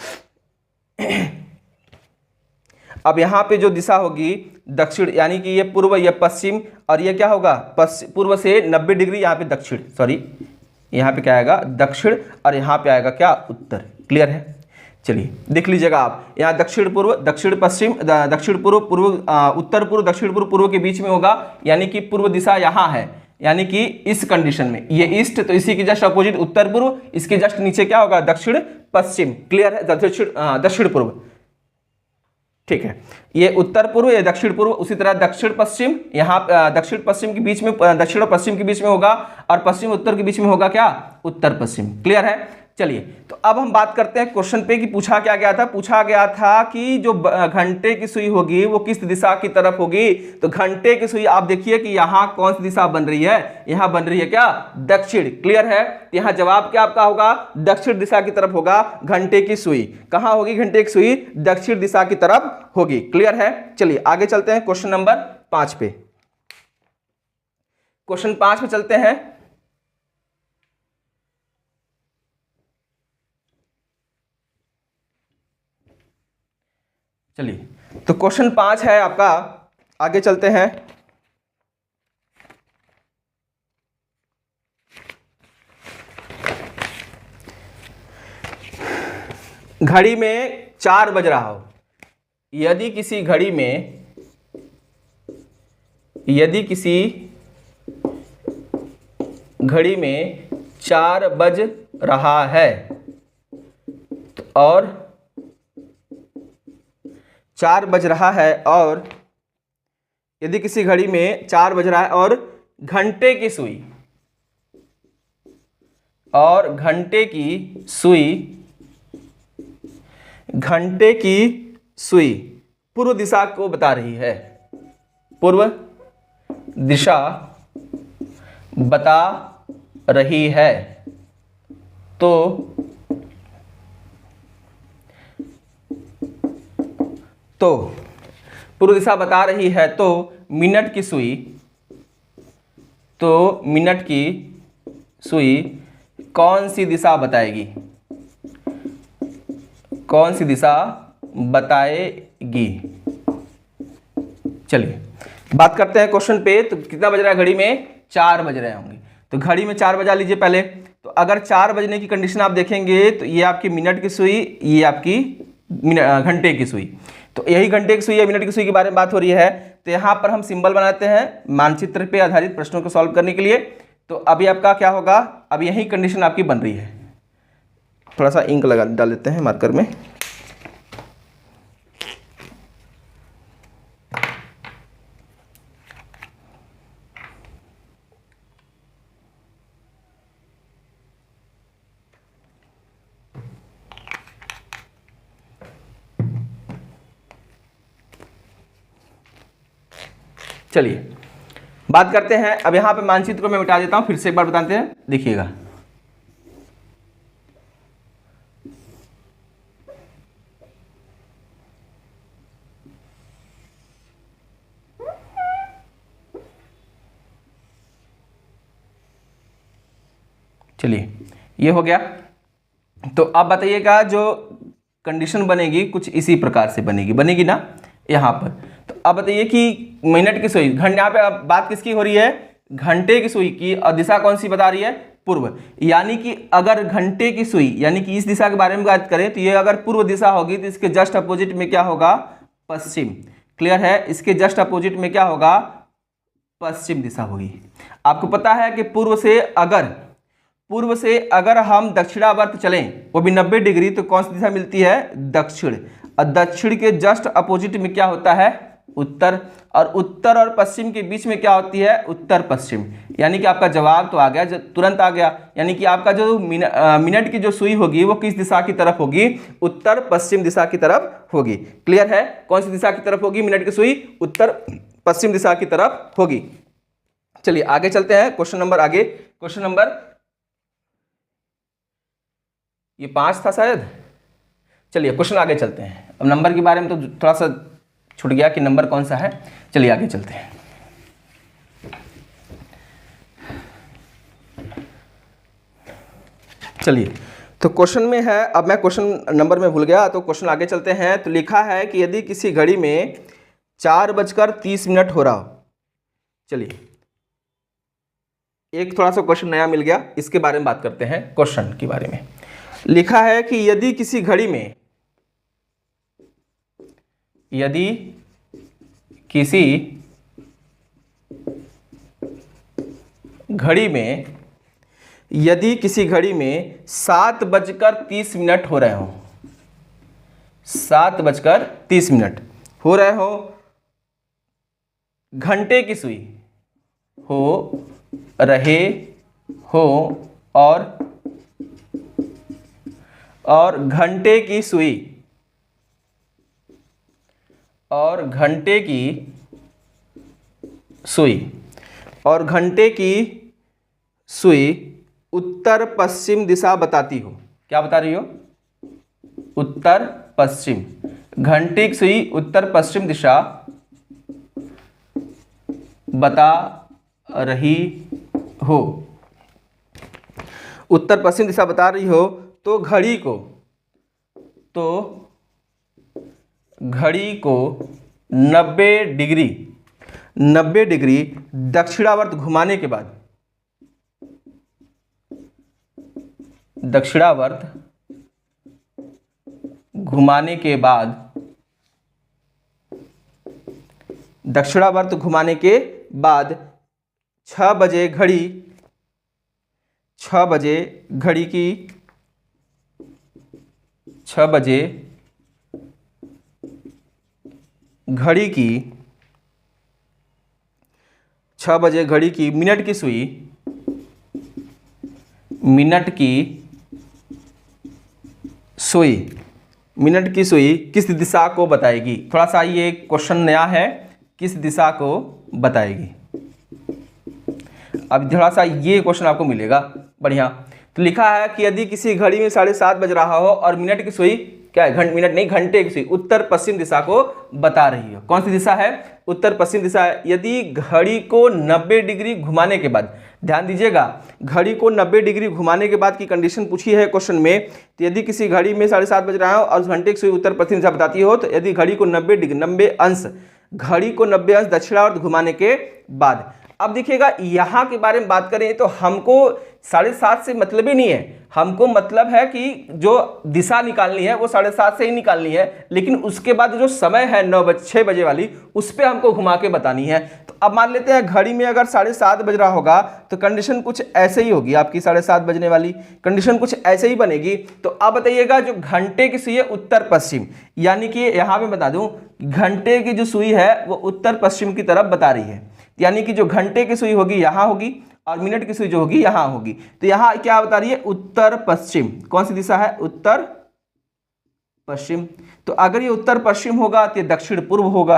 अब यहाँ पे जो दिशा होगी दक्षिण, यानी कि ये पूर्व, ये पश्चिम, और ये क्या होगा? पूर्व से 90 डिग्री, यहाँ पे दक्षिण, सॉरी यहाँ पे क्या आएगा? दक्षिण, और यहाँ पे आएगा क्या? उत्तर। क्लियर है? चलिए देख लीजिएगा आप, यहाँ दक्षिण पूर्व, दक्षिण पश्चिम, दक्षिण पूर्व, उत्तर पूर्व, दक्षिण पूर्व, पूर्व के बीच में होगा, यानी कि पूर्व दिशा यहाँ है। यानी कि इस कंडीशन में ये ईस्ट, तो इसी के जस्ट अपोजिट उत्तर पूर्व, इसके जस्ट नीचे क्या होगा? दक्षिण पश्चिम। क्लियर है? दक्षिण पूर्व। ठीक है, ये उत्तर पूर्व, ये दक्षिण पूर्व। उसी तरह दक्षिण पश्चिम, यहाँ दक्षिण पश्चिम के बीच में, दक्षिण और पश्चिम के बीच में होगा, और पश्चिम उत्तर के बीच में होगा क्या? उत्तर पश्चिम। क्लियर है? चलिए, तो अब हम बात करते हैं क्वेश्चन पे कि पूछा क्या गया था। पूछा गया था कि जो घंटे की सुई होगी वो किस दिशा की तरफ होगी। तो घंटे की सुई आप देखिए कि यहाँ कौन सी दिशा बन रही है, यहाँ बन रही है क्या, दक्षिण। क्लियर है, यहाँ जवाब क्या आपका होगा, दक्षिण दिशा की तरफ होगा घंटे की सुई। कहाँ होगी घंटे की सुई, दक्षिण दिशा की तरफ होगी। क्लियर है, चलिए आगे चलते हैं क्वेश्चन नंबर 5 पे। क्वेश्चन 5 पे चलते हैं। चलिए, तो क्वेश्चन 5 है आपका, आगे चलते हैं। घड़ी में 4 बज रहा हो। यदि किसी घड़ी में 4 बज रहा है और 4 बज रहा है और यदि किसी घड़ी में 4 बज रहा है और घंटे की सुई पूर्व दिशा को बता रही है, पूर्व दिशा बता रही है, तो पूर्व दिशा बता रही है तो मिनट की सुई कौन सी दिशा बताएगी, कौन सी दिशा बताएगी। चलिए बात करते हैं क्वेश्चन पे। तो कितना बज रहा है घड़ी में, 4 बज रहे होंगे। तो घड़ी में 4 बजा लीजिए पहले। तो अगर 4 बजने की कंडीशन आप देखेंगे तो ये आपकी मिनट की सुई, ये आपकी घंटे की सुई। तो यही घंटे की सुई या मिनट की सुई के बारे में बात हो रही है। तो यहाँ पर हम सिंबल बनाते हैं मानचित्र पे आधारित प्रश्नों को सॉल्व करने के लिए। तो अभी आपका क्या होगा, अब यही कंडीशन आपकी बन रही है। थोड़ा सा इंक लगा डाल देते हैं मार्कर में। चलिए बात करते हैं। अब यहां पे मानचित्र को मैं मिटा देता हूं, फिर से एक बार बताते हैं, देखिएगा। चलिए ये हो गया। तो अब बताइएगा, जो कंडीशन बनेगी कुछ इसी प्रकार से बनेगी ना यहाँ पर। तो अब बताइए कि मिनट की सुई, घंटे, यहाँ पे अब बात किसकी हो रही है, घंटे की सुई की, और दिशा कौन सी बता रही है, पूर्व। यानी कि अगर घंटे की सुई यानी कि इस दिशा के बारे में बात करें तो ये अगर पूर्व दिशा होगी तो इसके जस्ट अपोजिट में क्या होगा, पश्चिम। क्लियर है, इसके जस्ट अपोजिट में क्या होगा, पश्चिम दिशा होगी। आपको पता है कि पूर्व से अगर हम दक्षिणावर्त चलें वो भी 90 डिग्री, तो कौन सी दिशा मिलती है, दक्षिण। और दक्षिण के जस्ट अपोजिट में क्या होता है, उत्तर। और उत्तर और पश्चिम के बीच में क्या होती है, उत्तर पश्चिम। यानी कि आपका जवाब तो आ गया, तुरंत आ गया। यानी कि आपका जो मिनट की जो सुई होगी वो किस दिशा की तरफ होगी, उत्तर पश्चिम दिशा की तरफ होगी। क्लियर है, कौन सी दिशा की तरफ होगी मिनट की सुई, उत्तर पश्चिम दिशा की तरफ होगी। चलिए आगे चलते हैं, क्वेश्चन नंबर आगे, क्वेश्चन नंबर ये 5 था शायद। चलिए क्वेश्चन आगे चलते हैं। अब नंबर के बारे में तो थोड़ा सा छूट गया कि नंबर कौन सा है। चलिए आगे चलते हैं। चलिए तो क्वेश्चन में है, अब मैं क्वेश्चन नंबर में भूल गया, तो क्वेश्चन आगे चलते हैं। तो लिखा है कि यदि किसी घड़ी में 4:30 हो रहा हो। चलिए एक थोड़ा सा क्वेश्चन नया मिल गया, इसके बारे में बात करते हैं। क्वेश्चन के बारे में लिखा है कि यदि किसी घड़ी में यदि किसी घड़ी में 7:30 हो रहे हो, 7:30 हो रहे हो, घंटे की सुई हो रहे हो और और घंटे की सुई, और घंटे की सुई, और घंटे की सुई उत्तर पश्चिम दिशा बताती हो। क्या बता रही हो? उत्तर पश्चिम। घंटे की सुई उत्तर पश्चिम दिशा बता रही हो, उत्तर पश्चिम दिशा बता रही हो, तो घड़ी को 90 डिग्री दक्षिणावर्त घुमाने के बाद, दक्षिणावर्त घुमाने के बाद, दक्षिणावर्त घुमाने के बाद 6 बजे घड़ी, 6 बजे घड़ी की, 6 बजे घड़ी की, 6 बजे घड़ी की मिनट की सुई, मिनट की सुई, मिनट की सुई किस दिशा को बताएगी? थोड़ा सा ये क्वेश्चन नया है, किस दिशा को बताएगी? अब थोड़ा सा ये क्वेश्चन आपको मिलेगा, बढ़िया। तो लिखा है कि यदि किसी घड़ी में 7:30 बज रहा हो और मिनट की सुई, क्या है, मिनट नहीं, घंटे की सुई उत्तर पश्चिम दिशा को बता रही है। कौन सी दिशा है? उत्तर पश्चिम दिशा है। यदि घड़ी को 90 डिग्री घुमाने के बाद, ध्यान दीजिएगा, घड़ी को 90 डिग्री घुमाने के बाद की कंडीशन पूछी है क्वेश्चन में। तो यदि किसी घड़ी में 7:30 बज रहा हो और उस घंटे की सुई उत्तर पश्चिम दिशा बताती हो, तो यदि घड़ी को 90 डिग्री, 90 अंश, घड़ी को 90 अंश दक्षिणावर्त घुमाने के बाद। अब देखिएगा, यहाँ के बारे में बात करें तो हमको 7:30 से मतलब ही नहीं है, हमको मतलब है कि जो दिशा निकालनी है वो 7:30 से ही निकालनी है, लेकिन उसके बाद जो समय है 6 बजे वाली, उस पर हमको घुमा के बतानी है। तो अब मान लेते हैं घड़ी में अगर 7:30 बज रहा होगा तो कंडीशन कुछ ऐसे ही होगी, आपकी 7:30 बजने वाली कंडीशन कुछ ऐसे ही बनेगी। तो अब बताइएगा, जो घंटे की सुई है उत्तर पश्चिम, यानी कि यहाँ पे बता दूं, घंटे की जो सुई है वो उत्तर पश्चिम की तरफ बता रही है, यानी कि जो घंटे की सुई होगी यहाँ होगी और मिनट की सुई जो होगी यहाँ होगी। तो यहाँ क्या बता रही है? उत्तर पश्चिम। कौन सी दिशा है? उत्तर पश्चिम। तो अगर ये उत्तर पश्चिम होगा तो ये दक्षिण पूर्व होगा।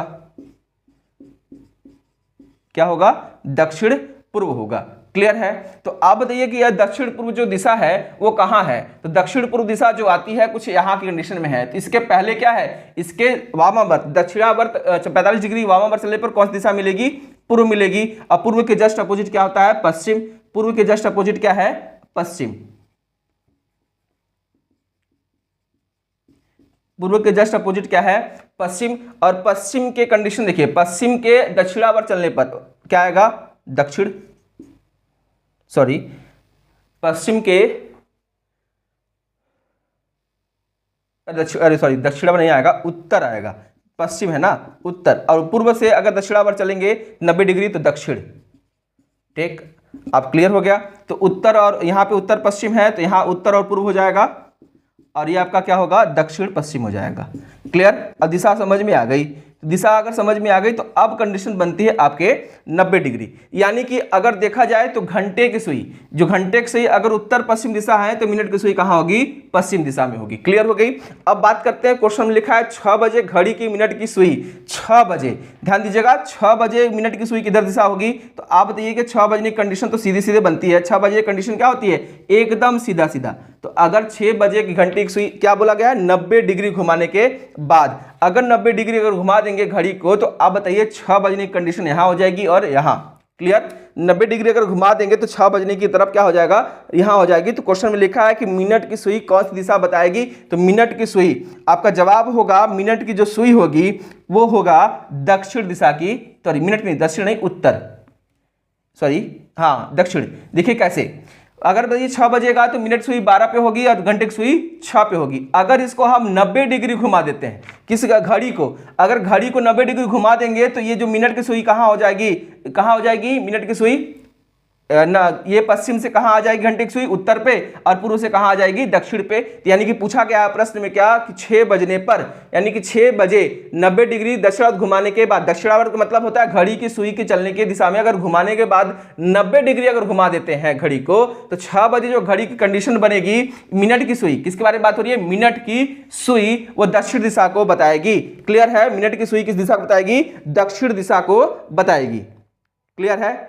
क्या होगा? दक्षिण पूर्व होगा। क्लियर है? तो आप बताइए कि यह दक्षिण पूर्व जो दिशा है वो कहाँ है? तो दक्षिण पूर्व दिशा जो आती है कुछ यहाँ की कंडीशन में है। तो इसके पहले क्या है? इसके वामावर्त, दक्षिणावर्त 45 डिग्री वामावर्त चलने पर कौन सी दिशा मिलेगी? पूर्व मिलेगी। अब पूर्व के जस्ट अपोजिट क्या होता है? पश्चिम। पूर्व के जस्ट अपोजिट क्या है? पश्चिम। पूर्व के जस्ट अपोजिट क्या है? पश्चिम। और पश्चिम के कंडीशन देखिए, पश्चिम के दक्षिणावर्त चलने पर क्या आएगा? दक्षिण, सॉरी, पश्चिम के दक्षिणावर्त नहीं आएगा, उत्तर आएगा। पश्चिम है ना, उत्तर। और पूर्व से अगर दक्षिणावर्त चलेंगे 90 डिग्री तो दक्षिण। ठीक, अब क्लियर हो गया? तो उत्तर, और यहाँ पे उत्तर पश्चिम है तो यहाँ उत्तर और पूर्व हो जाएगा, और ये आपका क्या होगा? दक्षिण पश्चिम हो जाएगा। क्लियर? अब दिशा समझ में आ गई। दिशा अगर समझ में आ गई तो अब कंडीशन बनती है आपके 90 डिग्री, यानी कि अगर देखा जाए तो घंटे की सुई, जो घंटे की सुई अगर उत्तर पश्चिम दिशा है तो मिनट की सुई कहाँ होगी? पश्चिम दिशा में होगी। क्लियर हो गई? अब बात करते हैं, क्वेश्चन में लिखा है 6 बजे घड़ी की मिनट की सुई, 6 बजे, ध्यान दीजिएगा, 6 बजे मिनट की सुई किधर दिशा होगी? तो आप बताइए कि 6 बजने की कंडीशन तो सीधी सीधे बनती है। 6 बजे कंडीशन क्या होती है? एकदम सीधा सीधा। तो अगर 6 बजे की घंटे की सुई क्या बोला गया है? 90 डिग्री घुमाने के बाद। अगर 90 डिग्री अगर घुमा देंगे घड़ी को तो आप बताइए 6 बजने की कंडीशन यहाँ हो जाएगी और यहाँ। क्लियर? 90 डिग्री अगर घुमा देंगे तो 6 बजने की तरफ क्या हो जाएगा? यहाँ हो जाएगी। तो क्वेश्चन में लिखा है कि मिनट की सुई कौन सी दिशा बताएगी? तो मिनट की सुई, आपका जवाब होगा, मिनट की जो सुई होगी वो होगा दक्षिण दिशा की, सॉरी मिनट नहीं, दक्षिण नहीं, उत्तर, सॉरी हाँ दक्षिण। देखिए कैसे, अगर बताइए 6 बजेगा तो मिनट सुई 12 पे होगी और घंटे की सुई 6 पे होगी। अगर इसको हम 90 डिग्री घुमा देते हैं, किस घड़ी को, अगर घड़ी को 90 डिग्री घुमा देंगे तो ये जो मिनट की सुई कहाँ हो जाएगी? कहाँ हो जाएगी मिनट की सुई? ना ये पश्चिम से कहाँ आ जाएगी घंटे की सुई, उत्तर पे, और पूर्व से कहाँ आ जाएगी, दक्षिण पे। तो यानी कि पूछा गया प्रश्न में क्या कि 6 बजने पर, यानी कि 6 बजे 90 डिग्री दक्षिणावर्त घुमाने के बाद, दक्षिणावर्त का मतलब होता है घड़ी की सुई के चलने के दिशा में अगर घुमाने के बाद 90 डिग्री अगर घुमा देते हैं घड़ी को, तो 6 बजे जो घड़ी की कंडीशन बनेगी, मिनट की सुई, किसके बारे में बात हो रही है, मिनट की सुई, वो दक्षिण दिशा को बताएगी। क्लियर है, मिनट की सुई किस दिशा को बताएगी, दक्षिण दिशा को बताएगी। क्लियर है,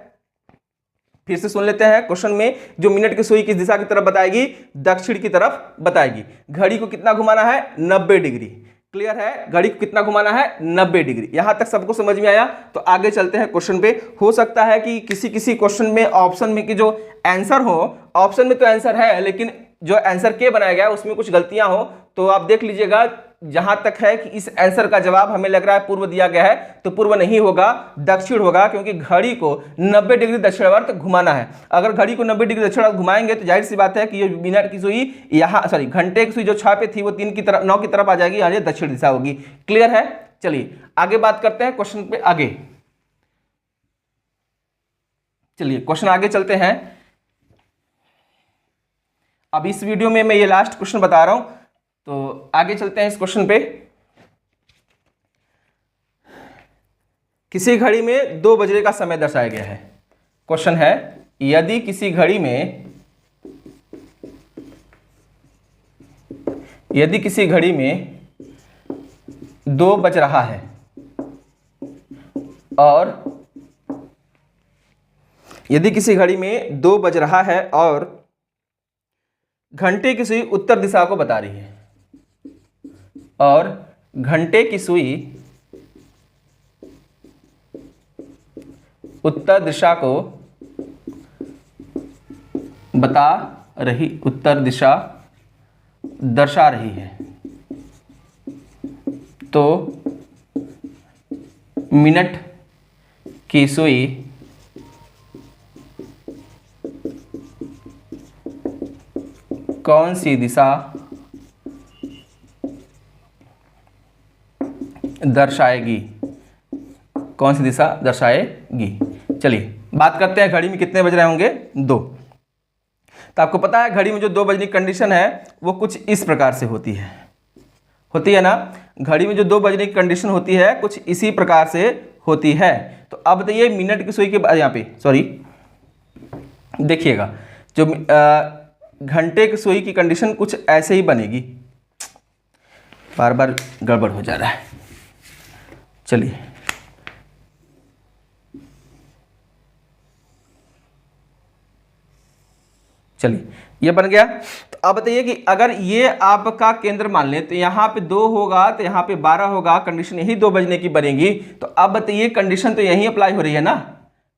फिर से सुन लेते हैं क्वेश्चन में, जो मिनट की सुई किस दिशा की तरफ बताएगी, दक्षिण की तरफ बताएगी। घड़ी को कितना घुमाना है, 90 डिग्री। क्लियर है, घड़ी को कितना घुमाना है, 90 डिग्री। यहां तक सबको समझ में आया। तो आगे चलते हैं क्वेश्चन पे। हो सकता है कि किसी किसी क्वेश्चन में ऑप्शन में कि जो आंसर हो, ऑप्शन में तो आंसर है लेकिन जो आंसर के बनाया गया उसमें कुछ गलतियां हो, तो आप देख लीजिएगा। जहां तक है कि इस आंसर का जवाब हमें लग रहा है पूर्व दिया गया है, तो पूर्व नहीं होगा, दक्षिण होगा, क्योंकि घड़ी को 90 डिग्री दक्षिणावर्त घुमाना है। अगर घड़ी को 90 डिग्री दक्षिणावर्त घुमाएंगे तो जाहिर सी बात है कि ये मिनट की सुई यहाँ, सॉरी घंटे की सुई जो 6 पे थी वो 3 की तरफ, 9 की तरफ आ जाएगी, यानी दक्षिण दिशा होगी। क्लियर है, चलिए आगे बात करते हैं क्वेश्चन पे। आगे चलिए क्वेश्चन आगे चलते हैं। अब इस वीडियो में मैं ये लास्ट क्वेश्चन बता रहा हूं, तो आगे चलते हैं इस क्वेश्चन पे। किसी घड़ी में 2 बजे का समय दर्शाया गया है। क्वेश्चन है, यदि किसी घड़ी में 2 बज रहा है और यदि किसी घड़ी में 2 बज रहा है और घंटे की सुई उत्तर दिशा को बता रही है, और घंटे की सुई उत्तर दिशा को बता रही, उत्तर दिशा दर्शा रही है, तो मिनट की सुई कौन सी दिशा दर्शाएगी, कौन सी दिशा दर्शाएगी। चलिए बात करते हैं घड़ी में कितने बज रहे होंगे, 2। तो आपको पता है घड़ी में जो 2 बजने की कंडीशन है वो कुछ इस प्रकार से होती है ना। घड़ी में जो 2 बजने की कंडीशन होती है कुछ इसी प्रकार से होती है। तो अब बताइए मिनट की सुई के बाद, यहाँ पे सॉरी देखिएगा, जो घंटे की सुई की कंडीशन कुछ ऐसे ही बनेगी। बार बार गड़बड़ हो जा रहा है, चलिए ये बन गया। तो अब बताइए कि अगर ये आपका केंद्र मान लें, तो यहाँ पे 2 होगा तो यहाँ पे 12 होगा, कंडीशन यही 2 बजने की बनेगी। तो अब बताइए कंडीशन तो यही अप्लाई हो रही है ना,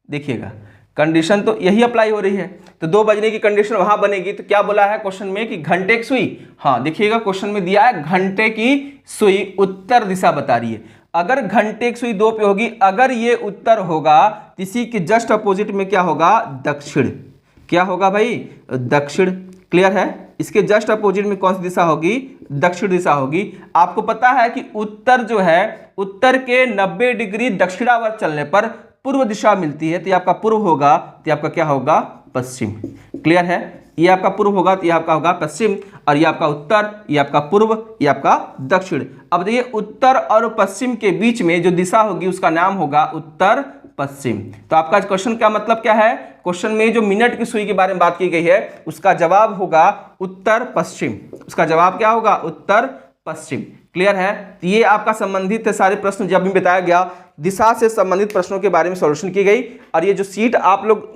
देखिएगा कंडीशन तो यही अप्लाई हो रही है। तो 2 बजने की कंडीशन वहां बनेगी। तो क्या बोला है क्वेश्चन में कि घंटे की सुई, हाँ देखिएगा क्वेश्चन में दिया है घंटे की सुई उत्तर दिशा बता रही है। अगर घंटे की सुई 2 पे होगी, अगर ये उत्तर होगा, इसी के जस्ट अपोजिट में क्या होगा, दक्षिण। क्या होगा भाई, दक्षिण। क्लियर है, इसके जस्ट अपोजिट में कौन सी दिशा होगी, दक्षिण दिशा होगी। आपको पता है कि उत्तर जो है, उत्तर के 90 डिग्री दक्षिणावर्त चलने पर पूर्व दिशा मिलती है। तो ये आपका पूर्व होगा, तो ये आपका क्या होगा, पश्चिम। क्लियर है, ये आपका पूर्व होगा तो ये आपका होगा पश्चिम, और ये आपका उत्तर, ये आपका पूर्व, ये आपका दक्षिण। अब देखिए उत्तर और पश्चिम के बीच में जो दिशा होगी उसका नाम होगा उत्तर पश्चिम। तो आपका क्वेश्चन का मतलब क्या है, क्वेश्चन में जो मिनट की सुई के बारे में बात की गई है उसका जवाब होगा उत्तर पश्चिम। उसका जवाब क्या होगा, उत्तर पश्चिम। क्लियर है, तो ये आपका संबंधित सारे प्रश्न जब भी बताया गया, दिशा से संबंधित प्रश्नों के बारे में सॉल्यूशन की गई। और ये जो सीट आप लोग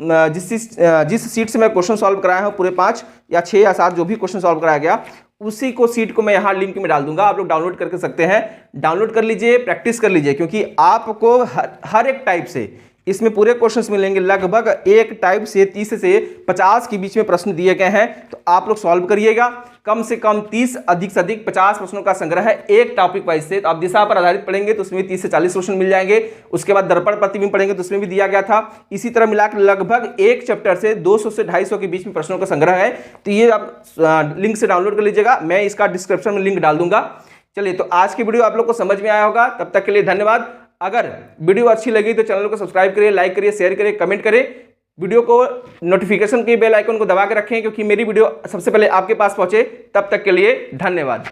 जिस सीट से मैं क्वेश्चन सॉल्व कराया हूँ, पूरे 5 या 6 या 7 जो भी क्वेश्चन सॉल्व कराया गया, उसी को सीट को मैं यहाँ लिंक में डाल दूंगा, आप लोग डाउनलोड करके सकते हैं। डाउनलोड कर लीजिए, प्रैक्टिस कर लीजिए, क्योंकि आपको हर एक टाइप से इसमें पूरे क्वेश्चंस मिलेंगे। लगभग एक टाइप से 30 से 50 के बीच में प्रश्न दिए गए हैं, तो आप लोग सॉल्व करिएगा। कम से कम 30, अधिक से अधिक 50 प्रश्नों का संग्रह है एक टॉपिक वाइज से। तो आप दिशा पर आधारित पढ़ेंगे तो उसमें 30 से 40 क्वेश्चन मिल जाएंगे। उसके बाद दर्पण प्रतिबिंब पढ़ेंगे तो उसमें भी दिया गया था। इसी तरह मिलाकर लगभग एक चैप्टर से 200 से 250 के बीच में प्रश्नों का संग्रह है। तो ये आप लिंक से डाउनलोड कर लीजिएगा, मैं इसका डिस्क्रिप्शन में लिंक डाल दूंगा। चलिए, तो आज की वीडियो आप लोग को समझ में आया होगा। तब तक के लिए धन्यवाद। अगर वीडियो अच्छी लगी तो चैनल को सब्सक्राइब करिए, लाइक करिए, शेयर करिए, कमेंट करिए। वीडियो को नोटिफिकेशन के बेल आइकन को दबा के रखें, क्योंकि मेरी वीडियो सबसे पहले आपके पास पहुंचे। तब तक के लिए धन्यवाद।